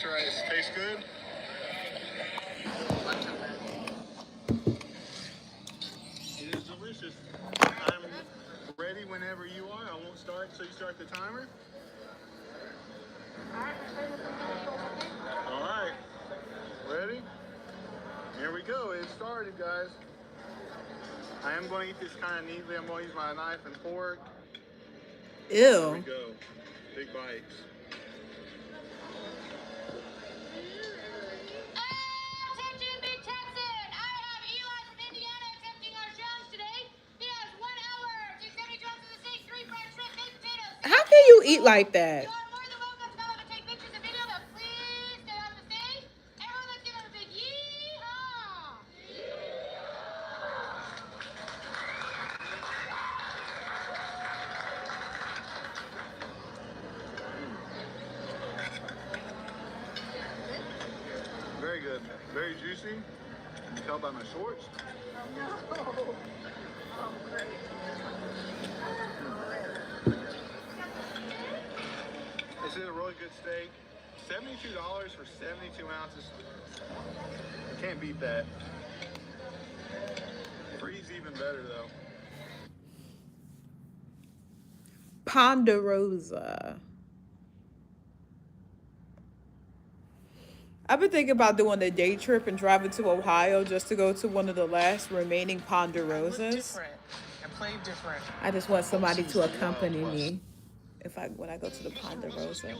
rice. Tastes good? It is delicious. I'm ready whenever you are. I won't start until you start the timer. All right. Ready? Here we go. It started, guys. I am going to eat this kind of neatly. I'm going to use my knife and fork. Ew. Here we go. Big bites. Attention, Big Texan! I have Eli from Indiana attempting our challenge today. He has 1 hour to 70 drops of the steak, 3 fried shrimp, baked potatoes. How can you eat like that? You are more than welcome to come up and take pictures and video, but please stay off the stage. Everyone, let's give him a big yee-haw! Very good. Very juicy. You can tell by my shorts. This is a really good steak. $72 for 72 ounces. You can't beat that. Free's even better though. Ponderosa. I've been thinking about doing a day trip and driving to Ohio just to go to one of the last remaining Ponderosas. I just want somebody to accompany me when I go to the Ponderosa.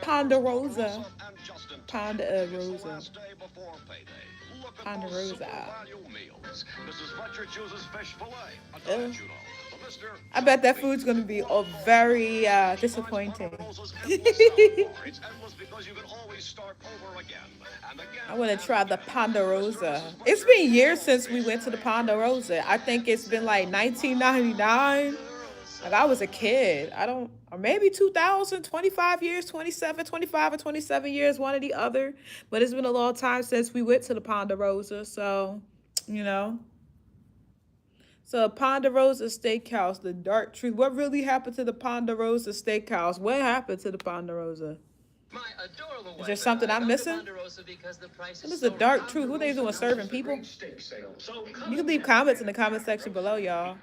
Ponderosa. Ponderosa. Ponderosa. I bet that food's going to be very disappointing. I want to try the Ponderosa. It's been years since we went to the Ponderosa. I think it's been like 1999. Like I was a kid. Or maybe 2000, 25 years, 25 or 27 years, one or the other. But it's been a long time since we went to the Ponderosa. So, you know. So Ponderosa Steakhouse, the dark truth. What really happened to the Ponderosa Steakhouse? What happened to the Ponderosa? Is there something I'm missing? What is the dark truth? What are they doing, serving people? You can leave comments in the comment section below, y'all.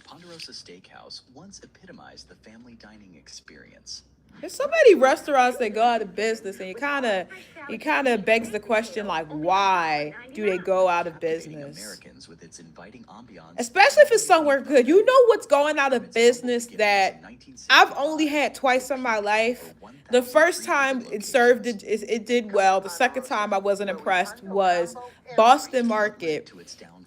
Ponderosa Steakhouse once epitomized the family dining experience. There's so many restaurants that go out of business, and it kind of begs the question, like, why do they go out of business? Americans with its inviting ambiance, especially if it's somewhere good. You know what's going out of business that I've only had twice in my life. The first time it did well. The second time I wasn't impressed was Boston Market.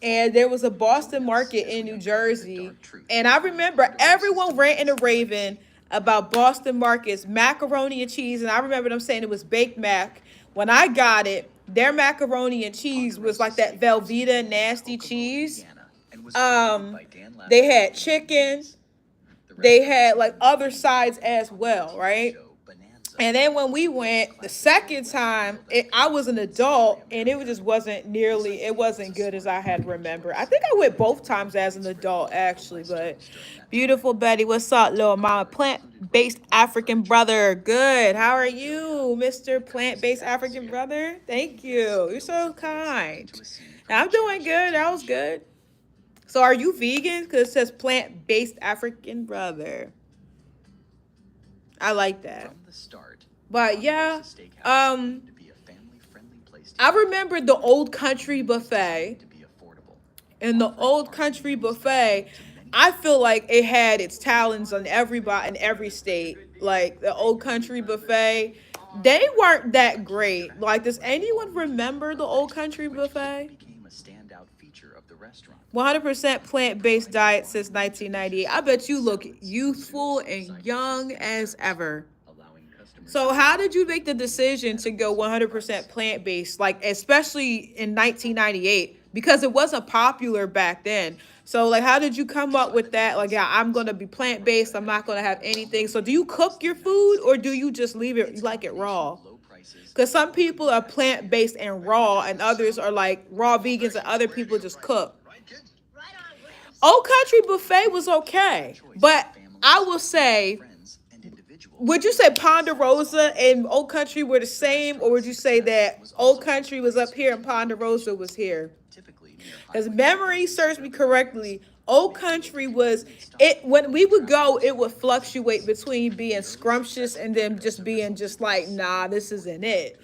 And there was a Boston Market in New Jersey. And I remember everyone ranting and raving about Boston Market's macaroni and cheese. And I remember them saying it was baked mac. When I got it, their macaroni and cheese was like that Velveeta nasty cheese. They had chicken. They had like other sides as well, right? And then when we went the second time, I was an adult, and it wasn't good as I had remembered. I think I went both times as an adult, actually, but beautiful Betty, what's up, little mama? Plant-based African brother, good. How are you, Mr. Plant-based African brother? Thank you. You're so kind. I'm doing good. That was good. So are you vegan? Because it says plant-based African brother. I like that. From the start, but yeah, I remember the Old Country Buffet. And the Old Country Buffet, I feel like it had its talents on everybody in every state. Like the Old Country Buffet, they weren't that great. Like, does anyone remember the Old Country Buffet? 100% plant-based diet since 1998. I bet you look youthful and young as ever. So how did you make the decision to go 100% plant-based, like especially in 1998? Because it wasn't popular back then. So like, how did you come up with that? Like, yeah, I'm going to be plant-based. I'm not going to have anything. So do you cook your food, or do you just leave it, you like it raw? Because some people are plant-based and raw, and others are like raw vegans, and other people just cook. Old Country Buffet was okay, but I will say individuals. Would you say Ponderosa and Old Country were the same, or would you say that Old Country was up here and Ponderosa was here? Typically near Because highways, memory serves me correctly, Old Country was it when we would go, it would fluctuate between being scrumptious and then just being just like, nah, this isn't it.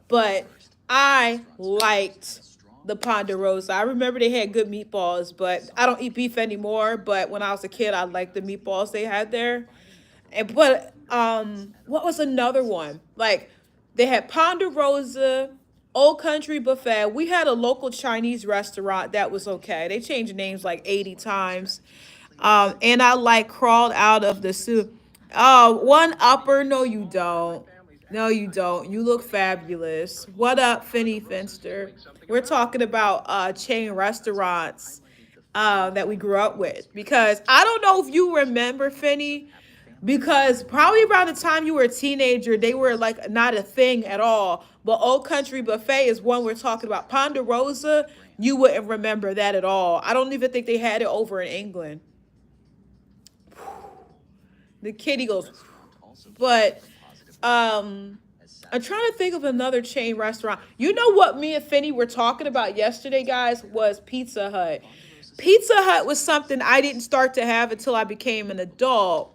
But I liked the Ponderosa. I remember they had good meatballs, but I don't eat beef anymore. But when I was a kid, I liked the meatballs they had there. And but what was another one? Like they had Ponderosa, Old Country Buffet. We had a local Chinese restaurant that was okay. They changed names like 80 times. And I like crawled out of the soup. Oh, one upper. No, you don't. No, you don't. You look fabulous. What up, Finny Finster? We're talking about chain restaurants that we grew up with. Because I don't know if you remember, Finny, because probably around the time you were a teenager, they were like not a thing at all. But Old Country Buffet is one we're talking about. Ponderosa, you wouldn't remember that at all. I don't even think they had it over in England. The kitty goes, but I'm trying to think of another chain restaurant. You know what me and Finny were talking about yesterday, guys, was Pizza Hut. Pizza Hut was something I didn't start to have until I became an adult.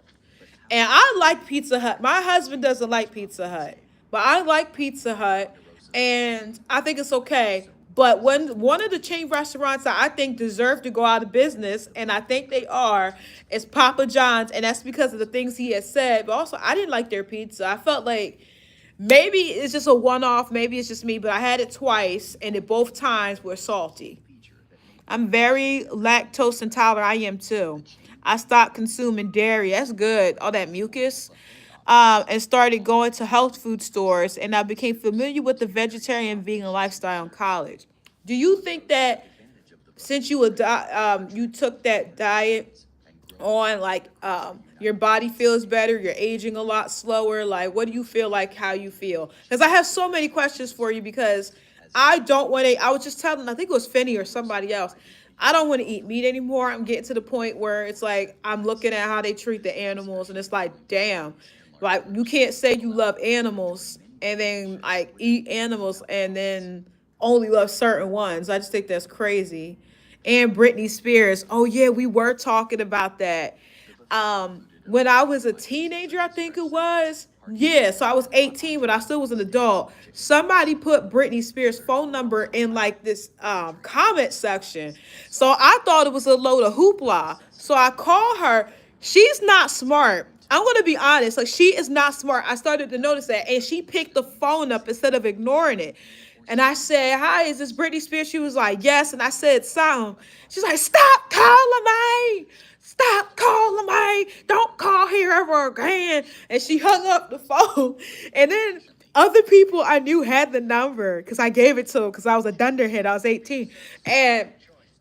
And I like Pizza Hut. My husband doesn't like Pizza Hut, but I like Pizza Hut, and I think it's okay. But when one of the chain restaurants that I think deserve to go out of business, and I think they are, is Papa John's, and that's because of the things he has said. But also, I didn't like their pizza. I felt like maybe it's just a one-off. Maybe it's just me, but I had it twice, and it both times were salty. I'm very lactose intolerant. I am too. I stopped consuming dairy. That's good. All that mucus. And started going to health food stores, and I became familiar with the vegetarian vegan lifestyle in college. Do you think that since you took that diet on, like your body feels better, you're aging a lot slower? Like, what do you feel like? How you feel? Because I have so many questions for you because I don't want to. I was just telling, I think it was Finney or somebody else. I don't want to eat meat anymore. I'm getting to the point where it's like I'm looking at how they treat the animals, and it's like, damn, like you can't say you love animals and then like eat animals and then only love certain ones. I just think that's crazy. And Britney Spears. Oh yeah, we were talking about that. When I was a teenager, I think it was. Yeah, so I was 18, but I still was an adult. Somebody put Britney Spears' phone number in like this comment section. So I thought it was a load of hoopla. So I call her. She's not smart. I'm gonna be honest. Like she is not smart. I started to notice that, and she picked the phone up instead of ignoring it. And I said, "Hi, is this Britney Spears?" She was like, "Yes." And I said, "Something." She's like, "Stop calling me. Stop calling me. Don't call here ever again." And she hung up the phone. And then other people I knew had the number because I gave it to them because I was a dunderhead. I was 18. And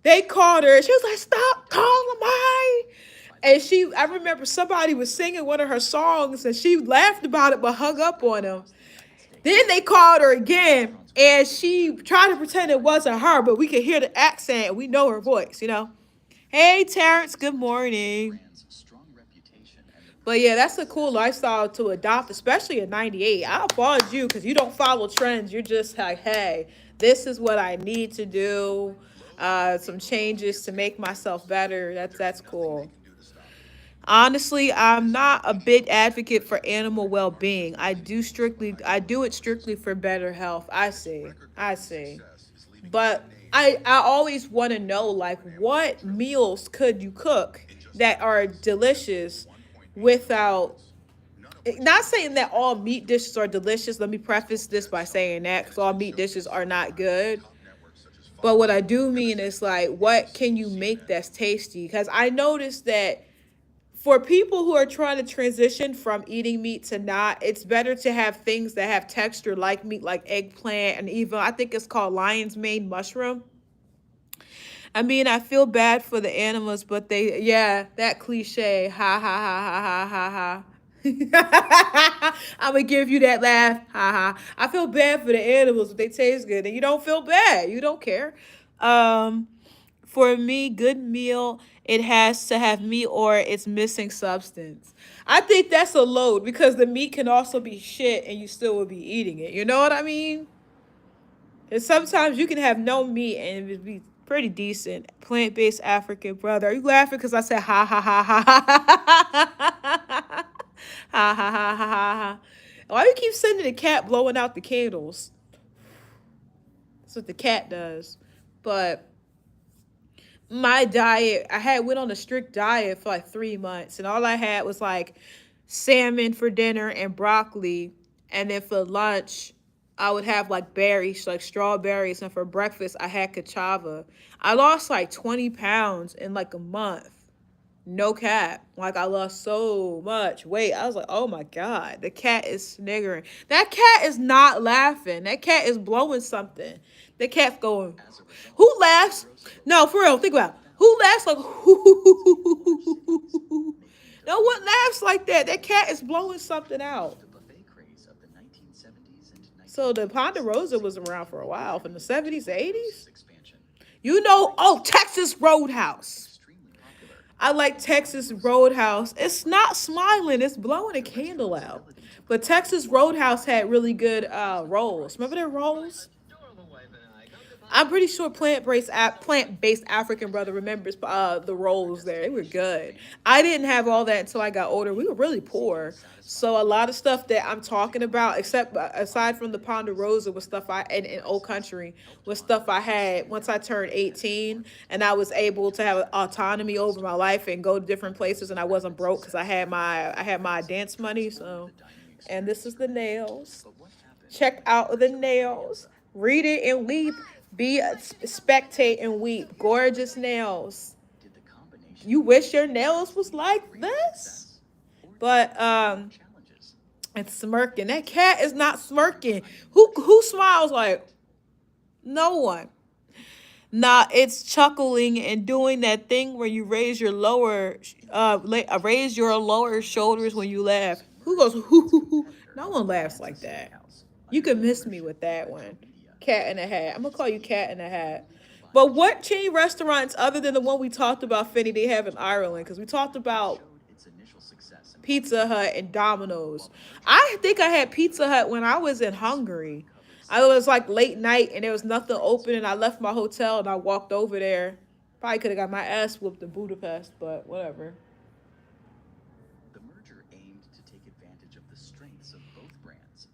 they called her and she was like, "Stop calling me." And I remember somebody was singing one of her songs and she laughed about it but hung up on him. Then they called her again and she tried to pretend it wasn't her, but we could hear the accent and we know her voice, you know. Hey, Terrence, good morning. But yeah, that's a cool lifestyle to adopt, especially in 98. I applaud you because you don't follow trends. You're just like, hey, this is what I need to do. Some changes to make myself better. That's cool. Honestly, I'm not a big advocate for animal well-being. I do it strictly for better health. I see. I see. But I always want to know like what meals could you cook that are delicious without not saying that all meat dishes are delicious. Let me preface this by saying that because all meat dishes are not good. But what I do mean is like what can you make that's tasty? Because I noticed that for people who are trying to transition from eating meat to not, it's better to have things that have texture like meat, like eggplant, and even I think it's called lion's mane mushroom. I mean, I feel bad for the animals, but yeah, that cliche, ha ha ha ha ha ha ha. I'm gonna give you that laugh, ha ha. I feel bad for the animals, but they taste good, and you don't feel bad. You don't care. Um, For me, good meal, it has to have meat or it's missing substance. I think that's a load because the meat can also be shit and you still will be eating it. You know what I mean? And sometimes you can have no meat and it be pretty decent. Plant based African brother. Are you laughing because I said ha ha ha ha ha ha ha ha ha ha ha ha? Why you keep sending the cat blowing out the candles? That's what the cat does. But my diet, I had went on a strict diet for like 3 months, and all I had was like salmon for dinner and broccoli, and then for lunch I would have like berries, like strawberries, and for breakfast I had cassava. I lost like 20 pounds in like a month. No cap. Like I lost so much weight. I was like, oh my God. The cat is sniggering. That cat is not laughing. That cat is blowing something. The cat's going, who laughs? No, for real, think about it. Who laughs like no one laughs like that. That cat is blowing something out. The buffet craze of the 1970s and So the 1980s Ponderosa was around for a while, from the 70s, Ponderosa's 80s. expansion. You know, oh, Texas Roadhouse. Extremely popular. I like Texas Roadhouse. It's not smiling, it's blowing a candle out. But Texas Roadhouse had really good rolls. Remember their rolls? I'm pretty sure plant-based African brother remembers the rolls there. They were good. I didn't have all that until I got older. We were really poor. So a lot of stuff that I'm talking about, except aside from the Ponderosa, was stuff I in Old Country was stuff I had once I turned 18 and I was able to have autonomy over my life and go to different places and I wasn't broke because I had my dance money. So, and this is the nails. Check out the nails. Read it and weep. Spectate and weep. Gorgeous nails. Did the combination You wish your nails was like this? But challenges? it's smirking. That cat is not smirking. Who smiles like no one? Nah, it's chuckling and doing that thing where you raise your lower shoulders when you laugh. Who goes hoo hoo hoo? No one laughs like that. You can miss me with that one. Cat in a hat. I'm gonna call you Cat in a hat. But what chain restaurants other than the one we talked about, Finny, they have in Ireland? Because we talked about Its initial success in Pizza Hut and Domino's. I think I had Pizza Hut when I was in Hungary. I was like late night and there was nothing open and I left my hotel and I walked over there. Probably could have got my ass whooped in Budapest, but whatever. the merger aimed to take advantage of the strengths of both brands,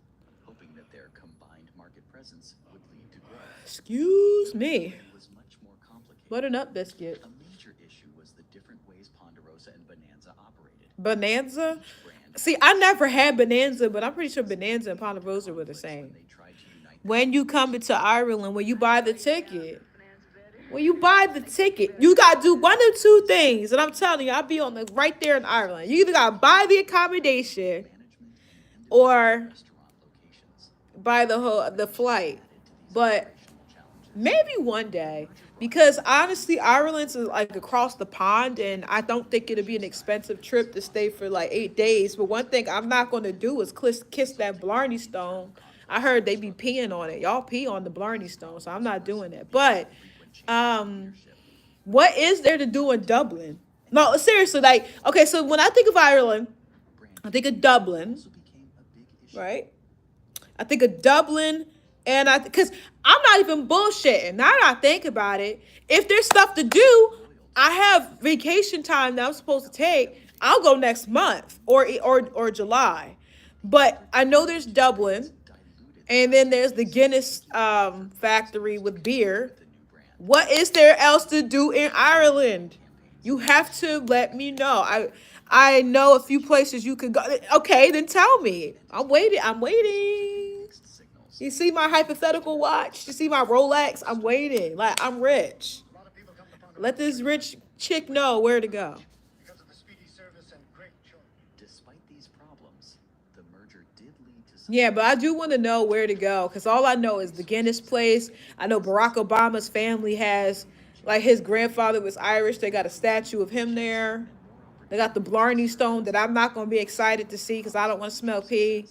hoping that their combined market presence would lead to growth. Excuse me. It was much more complicated. Butternut biscuit. A major issue was the different ways Ponderosa and Bonanza operated. Bonanza? Each brand See, I never had Bonanza, but I'm pretty sure Bonanza and Ponderosa were the same. they tried to unite When you come into Ireland, when you buy the ticket, you gotta do one of two things. And I'm telling you, I'll be on the right there in Ireland. You either gotta buy the accommodation management and or restaurant locations. buy the flight. But Challenges. maybe one day. Because honestly, Ireland's is like across the pond, and I don't think it'll be an expensive trip to stay for like 8 days. But one thing I'm not gonna do is kiss that Blarney Stone. I heard they be peeing on it. Y'all pee on the Blarney Stone, so I'm not doing that. But what is there to do in Dublin? No, seriously, like okay, so when I think of Ireland, I think of Dublin, Also became a big issue. right? I think of Dublin, and because I'm not even bullshitting. Now that I think about it, if there's stuff to do, I have vacation time that I'm supposed to take. I'll go next month or July, but I know there's Dublin, and then there's the Guinness factory with beer. The new brand. What is there else to do in Ireland? You have to let me know. I know a few places you can go. Okay, then tell me. I'm waiting. I'm waiting. Mixed signals. You see my hypothetical watch? You see my Rolex? I'm waiting. Like I'm rich. A lot of people come to Ponderosa Let this rich chick know where to go. because of the speedy service and great choice. Despite these problems, the merger did lead to some Yeah, but I do want to know where to go because all I know is the Guinness place. I know Barack Obama's family has, like, his grandfather was Irish. They got a statue of him there. They got the Blarney Stone that I'm not going to be excited to see because I don't want to smell pee.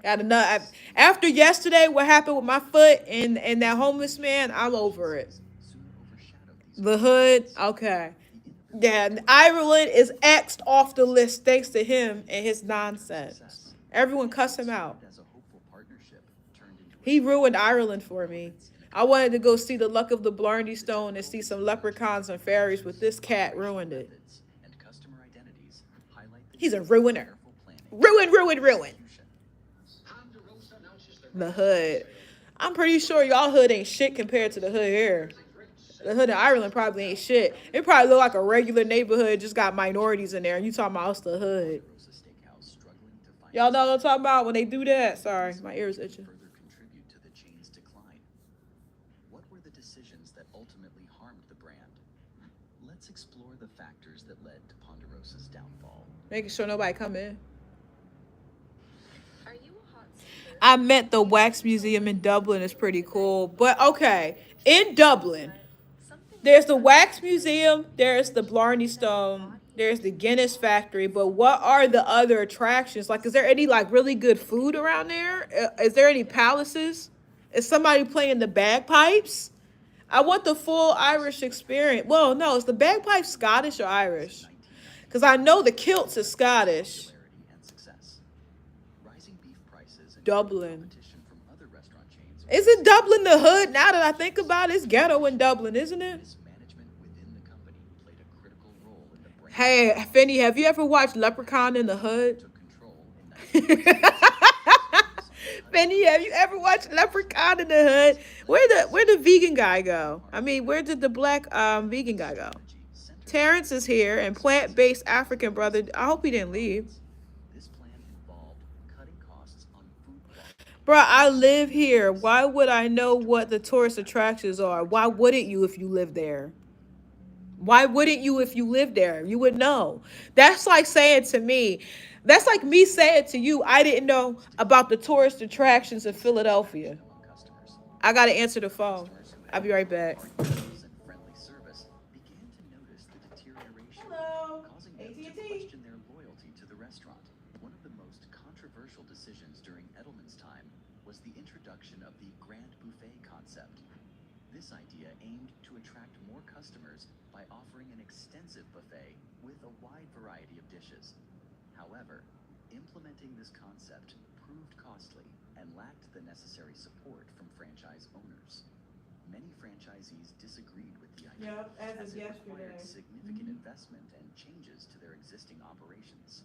Got enough. After yesterday, what happened with my foot and that homeless man, I'm over it. soon overshadowed The hood. Okay. Yeah, Ireland is X'd off the list thanks to him and his nonsense. Everyone cuss him out. He ruined Ireland for me. I wanted to go see the Luck of the Blarney Stone and see some leprechauns and fairies, but this cat ruined it. He's a ruiner. Ruin, ruin, ruin. The hood. I'm pretty sure y'all hood ain't shit compared to the hood here. The hood in Ireland probably ain't shit. It probably look like a regular neighborhood, just got minorities in there. And you talking about it's the hood. Y'all know what I'm talking about when they do that? Sorry, my ears itching. What were the decisions that ultimately harmed the brand? Let's explore the factors that led to Ponderosa's downfall. Making sure nobody come in. I met the Wax Museum in Dublin. It's pretty cool. But okay, in Dublin, there's the Wax Museum, there's the Blarney Stone, there's the Guinness Factory. But what are the other attractions? Like, is there any like really good food around there? Is there any palaces? Is somebody playing the bagpipes? I want the full Irish experience. Well, no, is the bagpipes Scottish or Irish? Because I know the kilts is Scottish. Dublin. Isn't Dublin the hood? Now that I think about it, it's ghetto in Dublin, isn't it? Hey, Finny, have you ever watched Leprechaun in the Hood? Finny, have you ever watched Leprechaun in the Hood? Where the vegan guy go? I mean, where did the black vegan guy go? Terrence is here and plant-based African brother. I hope he didn't leave. Bruh, I live here. Why would I know what the tourist attractions are? Why wouldn't you if you live there? Why wouldn't you if you lived there? You would know. That's like saying to me, that's like me saying to you, I didn't know about the tourist attractions in Philadelphia. I gotta answer the phone. I'll be right back. Hello, AT&T. One of the most controversial decisions during Edelman's time was the introduction of the Grand Buffet concept. This idea aimed to attract more customers by offering an extensive buffet with a wide variety of dishes. However, implementing this concept proved costly and lacked the necessary support from franchise owners. Many franchisees disagreed with the idea as it required significant investment and changes to their existing operations.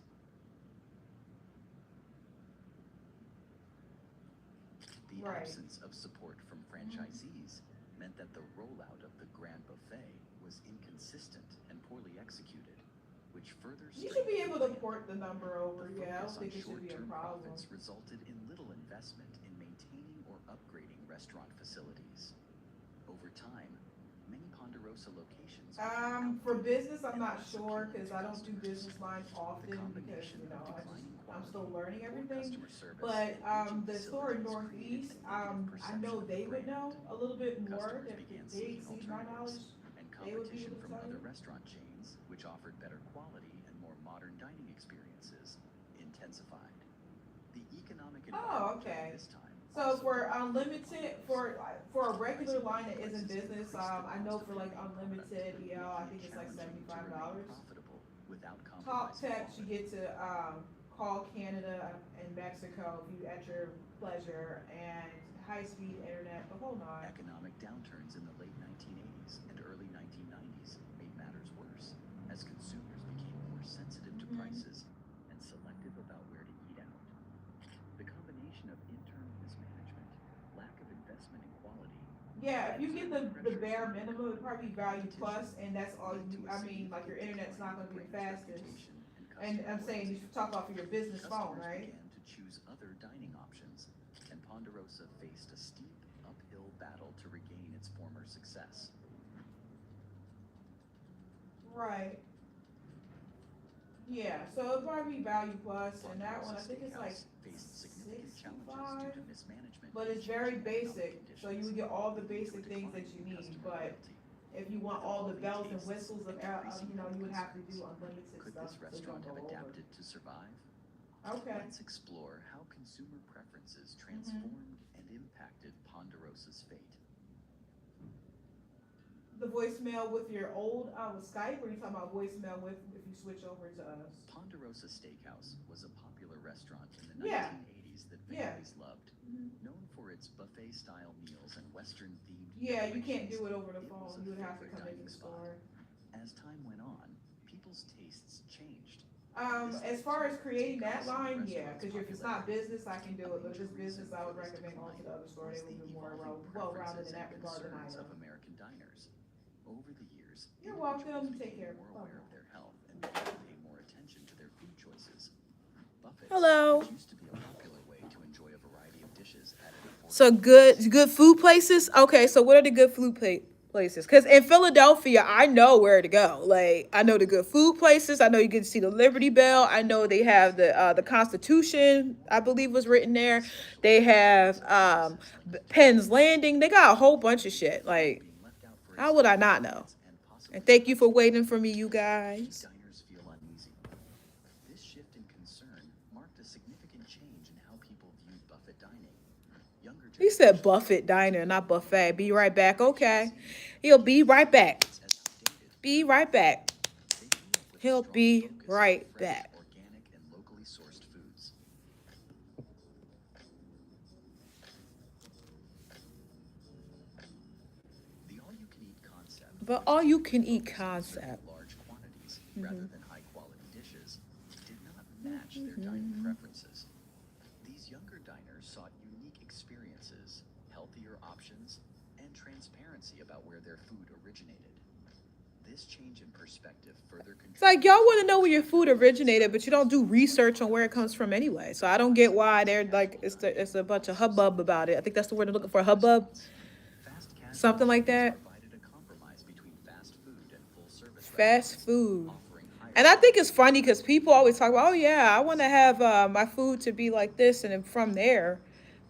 The absence of support from franchisees meant that the rollout of the Grand Buffet was inconsistent and poorly executed, which further You should be able to strained the port the number over. brand. Yeah, I The don't think focus it on should be a short-term problem. profits resulted in little investment in maintaining or upgrading restaurant facilities. Over time, many Ponderosa locations became For outdated business, I'm and not less sure appealing because to I don't do customers. business lines The often because combination of declining I'm quality, still learning poor everything. customer service, But and aging the store in facilities created Northeast, a negative I perception know of the they would brand. know a little bit more. Customers If began they seeking exceed my knowledge, alternatives, and they would be competition able to from tell other you. restaurant chains, which offered better quality and more modern dining experiences, intensified. The economic Oh, environment during okay. this time So also for benefited unlimited, Ponderosa. for a regular Rising line beef that isn't prices business, increased the I know cost of for their like main product, unlimited EL, I making it think it's like challenging to remain $75. profitable without Talk compromising text, you quality. get to call Canada and Mexico if you at your pleasure, and high speed internet, the whole nine. Economic downturns in the late 1980s and early 1990s made matters worse, as consumers became more sensitive to prices and selective about where to eat out. The combination of internal mismanagement, lack of investment in quality, Yeah, if and you get external the pressures bare like minimum, it probably growing value competition plus, and that's all led you. to a I mean, like your significant internet's decline not in the going to be the brand's fastest. reputation and And customer I'm saying you loyalty. should talk about for your business phone, Customers right? began to choose other dining options, and Ponderosa faced a steep uphill battle to regain its former success. Right. Yeah, so it'll probably be value plus, and that one Ponderosa I think it's like Steakhouse faced significant challenges due 65, to mismanagement but and it's very changing economic basic, so you conditions, would get all the leading to a basic things decline that you in need. customer But loyalty. if you want With all the evolving bells and tastes whistles of, and increasing health you would have to do concerns, unlimited could stuff this so you don't restaurant go have over. adapted to survive? Okay. Let's explore how consumer preferences transformed and impacted Ponderosa's fate. The voicemail with your old with Skype, or you talking about voicemail with if you switch over to us? Ponderosa Steakhouse was a popular restaurant in the Yeah, 1980s that yeah. families loved. Known for its buffet-style meals and Western-themed Yeah, you can't decorations, do it over the it was phone. a You would have to favorite come into dining the spot. store. As time went on, people's tastes changed, and this As led far to as creating that decreasing the line, yeah, restaurant's because if it's not popularity. business, I can The do it. But if major it's business, reason I for would this recommend going to decline the other store. They're was a the little bit more evolving well-rounded preferences in and that regard than I concerns of am. American diners. Over the years, You're individuals welcome. Take became care. more Bye aware of bye. their health and began to pay more attention to their food choices. Buffets, Hello. which used to be a popular way to enjoy a variety of dishes at an So affordable good, price, good food places. Okay, so what are the good places? Because in Philadelphia, I know where to go. Like I know the good food places. I know you get to see the Liberty Bell. I know they have the Constitution. I believe was written there. especially They for have families and businesses linked to Penn's tourism. Landing. They got a whole bunch of shit. People Like being left out, for how would I extended not know? periods and And possibly thank you for stressful waiting for times me, you made guys. diners feel uneasy. This shift in concern marked a significant change in how people viewed buffet dining. Younger He said generations Buffett Diner, not particularly buffet. Be most right back. generations Okay. see He'll be right traditional back. methods as outdated. Be right back. They grew up with a He'll strong be focus on right fresh, back. organic, and locally sourced foods. The all-you-can-eat concept, But which all you typically can eat focused on serving concept. large quantities rather than high-quality dishes, did not match their dining preferences. These younger diners sought unique experiences, healthier options, and transparency about where their food originated. This change in perspective further It's like contributed y'all to want a to know where your decline food of buffet originated, style but you don't do restaurants research on and where it comes from replaced anyway. So I don't fast get why they're like casual dining it's a bunch with of hubbub specifically about it. I think that's the word I'm looking for, buffet hubbub, restaurants. Fast casual something like chains that. provided a compromise between fast food and full service Fast restaurants, food. offering higher And I think it's quality funny and because more people always talk convenient about, oh yeah, I want to experiences. have my food to be like this and then from there.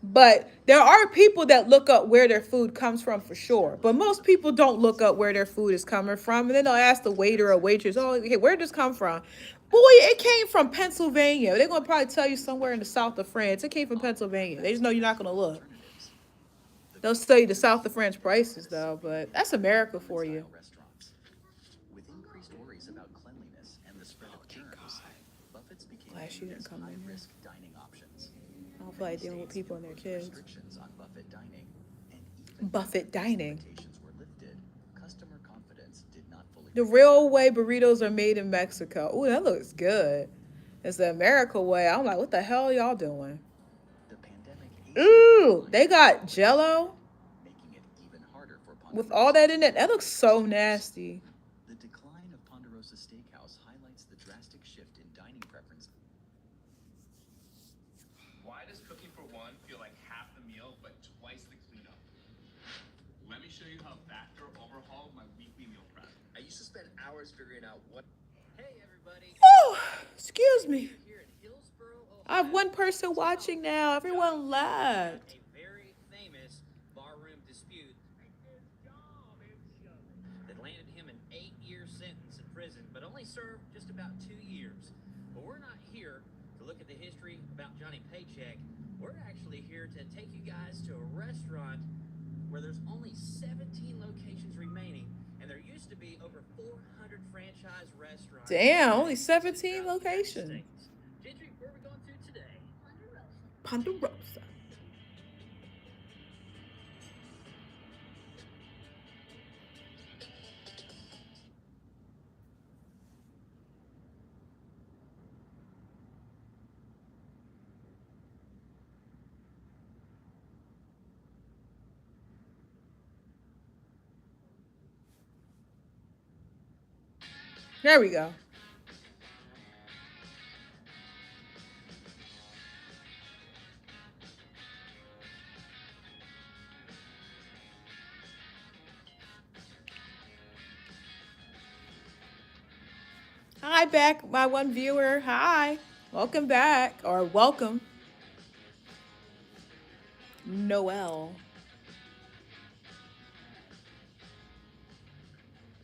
But there are people that look up where their food comes from for These sure. But establishments most people appealed to don't look both up where their seniors food is and coming from. And then they'll younger ask the waiter or waitress, trend-setters. oh, okay, where did this come from? Boy, As a it result, came from buffet dining Pennsylvania. They're going to became probably more tell you somewhere in the mainstream, south of France. It came from offering Pennsylvania. They just know faster you're and not going to cheaper look. alternatives. The They'll goal tell you the was South to of France replicate prices, the though. Soviet But that's era of America for you. apartment-style restaurants. With increased worries about cleanliness and the spread Oh, of thank germs, God. buffets became Glad she viewed didn't as come in here. high-risk dining options. I don't feel Many like dealing with states people and their imposed kids. restrictions on buffet dining, and even after Buffet these dining. limitations were lifted, customer confidence did not fully The recover. real way burritos are made in Mexico. Ooh, that looks good. It's the America way. I'm like, what the hell y'all doing? The pandemic hastened the Ooh, decline they of buffet got places, Jello making it even harder for with all Ponderosa that to in it. That attract looks new so customers. nasty. The decline of Ponderosa Steakhouse highlights the drastic shift in dining preference. Why does cooking for one feel like half the meal but twice the cleanup? Let me show you how Factor overhauled my weekly meal prep. I used to spend hours figuring out what. Hey everybody, Oh, excuse Confetti me. here in Hillsboro, I have Ohio. one person So, watching now. Johnny Everyone Cash had left. a very famous barroom dispute that landed him an 8-year sentence in prison, but only served just about 2 years. But we're not here to look at the history about Johnny Paycheck. We're actually here to take you guys to a restaurant where there's only 17 locations remaining, and there used to be over 400 franchise restaurants Damn, only listed 17 throughout the United locations. States. Gentry, where are we going to today? Ponderosa. There we go. Hi, back, my one viewer. Hi. Welcome back. Or welcome. Noel.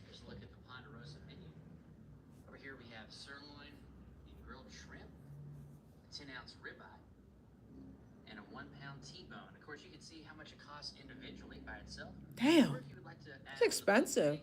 Here's a look at the Ponderosa menu. Over here we have sirloin and grilled shrimp, a 10-ounce ribeye, and a 1-pound T-bone. Of course, you can see how much it costs individually by itself. Damn. Or if you would like It's expensive.